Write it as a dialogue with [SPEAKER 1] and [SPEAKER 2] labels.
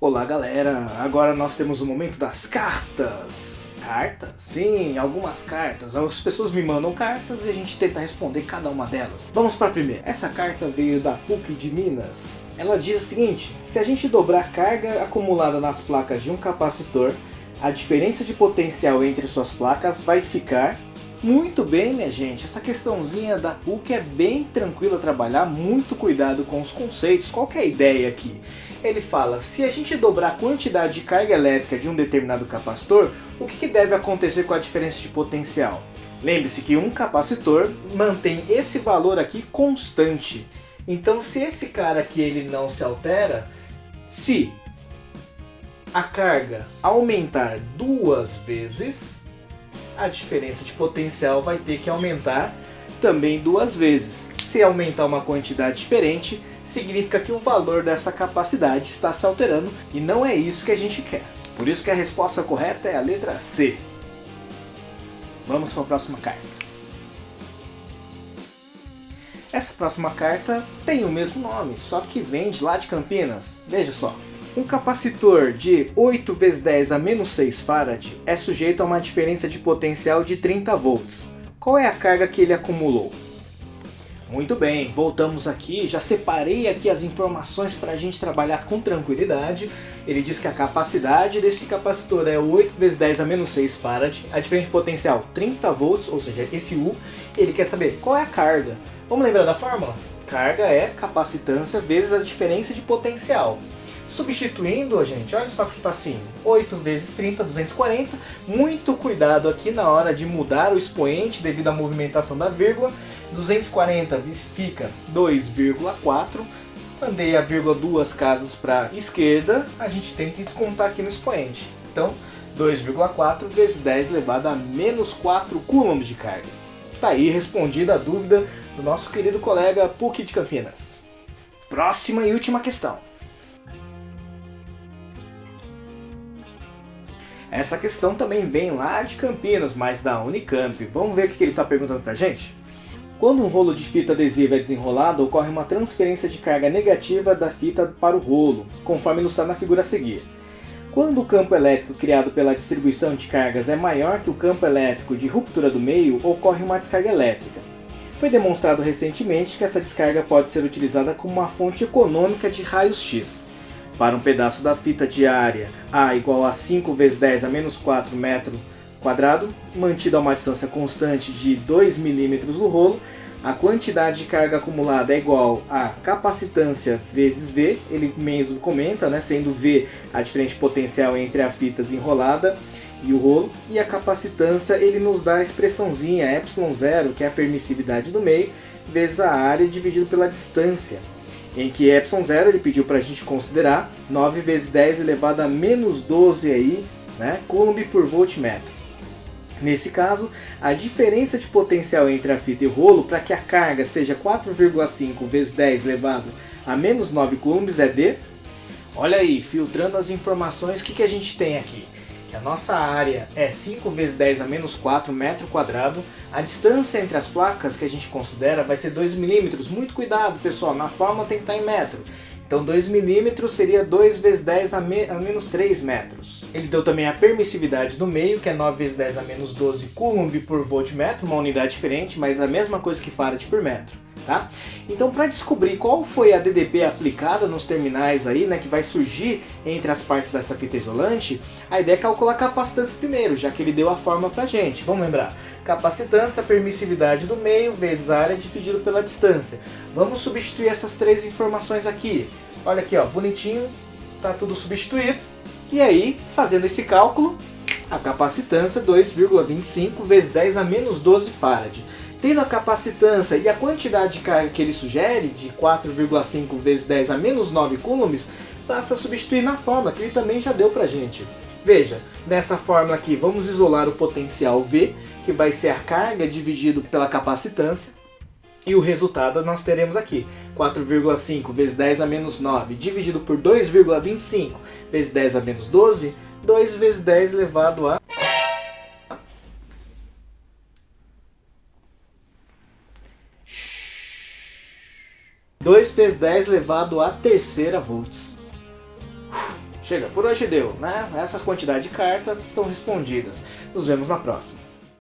[SPEAKER 1] Olá galera, agora nós temos o momento das cartas. Cartas? Sim, algumas cartas. As pessoas me mandam cartas e a gente tenta responder cada uma delas. Vamos para a primeira. Essa carta veio da PUC de Minas. Ela diz o seguinte: se a gente dobrar a carga acumulada nas placas de um capacitor, a diferença de potencial entre suas placas vai ficar... Muito bem, minha gente, essa questãozinha da PUC é bem tranquila a trabalhar, muito cuidado com os conceitos. Qual que é a ideia aqui? Ele fala, se a gente dobrar a quantidade de carga elétrica de um determinado capacitor, o que deve acontecer com a diferença de potencial? Lembre-se que um capacitor mantém esse valor aqui constante. Então se esse cara aqui ele não se altera, se a carga aumentar duas vezes, a diferença de potencial vai ter que aumentar também duas vezes. Se aumentar uma quantidade diferente, significa que o valor dessa capacidade está se alterando e não é isso que a gente quer. Por isso que a resposta correta é a letra C. Vamos para a próxima carta. Essa próxima carta tem o mesmo nome, só que vem de lá de Campinas. Veja só. Um capacitor de 8 × 10 a menos 6 farad é sujeito a uma diferença de potencial de 30 volts. Qual é a carga que ele acumulou? Muito bem, voltamos aqui, já separei aqui as informações para a gente trabalhar com tranquilidade. Ele diz que a capacidade desse capacitor é 8 × 10 a menos 6 farad, a diferença de potencial 30 volts, ou seja, esse U. Ele quer saber qual é a carga. Vamos lembrar da fórmula? Carga é capacitância vezes a diferença de potencial. Substituindo, gente, olha só que facinho, 8 vezes 30, 240, muito cuidado aqui na hora de mudar o expoente devido à movimentação da vírgula, 240 fica 2,4, mandei a vírgula duas casas para a esquerda, a gente tem que descontar aqui no expoente, então 2,4 vezes 10 elevado a menos 4 coulombs de carga. Tá aí respondida a dúvida do nosso querido colega PUC de Campinas. Próxima e última questão. Essa questão também vem lá de Campinas, mas da Unicamp. Vamos ver o que ele está perguntando pra gente? Quando um rolo de fita adesiva é desenrolado, ocorre uma transferência de carga negativa da fita para o rolo, conforme ilustrado na figura a seguir. Quando o campo elétrico criado pela distribuição de cargas é maior que o campo elétrico de ruptura do meio, ocorre uma descarga elétrica. Foi demonstrado recentemente que essa descarga pode ser utilizada como uma fonte econômica de raios X. Para um pedaço da fita de área A igual a 5 × 10 a menos 4 metro quadrado, mantido a uma distância constante de 2 mm do rolo, a quantidade de carga acumulada é igual a capacitância vezes V, ele mesmo comenta, né, sendo V a diferença de potencial entre a fita desenrolada e o rolo, e a capacitância ele nos dá a expressãozinha ε0, que é a permissividade do meio, vezes a área dividido pela distância, em que ε0 ele pediu para a gente considerar 9 vezes 10 elevado a menos 12 aí, né, coulomb por voltmetro. Nesse caso, a diferença de potencial entre a fita e o rolo para que a carga seja 4,5 vezes 10 elevado a menos 9 coulombs é de... Olha aí, filtrando as informações, o que a gente tem aqui? Que a nossa área é 5 vezes 10 a menos 4 metro quadrado, a distância entre as placas que a gente considera vai ser 2 mm, muito cuidado pessoal, na fórmula tem que estar em metro, então 2 mm seria 2 vezes 10 a menos 3 metros. Ele deu também a permissividade do meio, que é 9 vezes 10 a menos 12 coulomb por voltmetro, uma unidade diferente, mas a mesma coisa que farad por metro. Tá? Então, para descobrir qual foi a DDP aplicada nos terminais aí, né, que vai surgir entre as partes dessa fita isolante, a ideia é calcular a capacitância primeiro, já que ele deu a fórmula pra gente. Vamos lembrar? Capacitância, permissividade do meio, vezes a área dividido pela distância. Vamos substituir essas três informações aqui. Olha aqui, ó, bonitinho, tá tudo substituído. E aí, fazendo esse cálculo, a capacitância 2,25 vezes 10 a menos 12 farad. Tendo a capacitância e a quantidade de carga que ele sugere, de 4,5 vezes 10 a menos 9 coulombs, passa a substituir na fórmula que ele também já deu pra gente. Veja, nessa fórmula aqui vamos isolar o potencial V, que vai ser a carga dividido pela capacitância, e o resultado nós teremos aqui, 4,5 vezes 10 a menos 9, dividido por 2,25 vezes 10 a menos 12, 2 vezes 10 elevado a... 2 vezes 10 elevado à terceira volts. chega, por hoje deu, né? Essas quantidades de cartas estão respondidas. Nos vemos na próxima.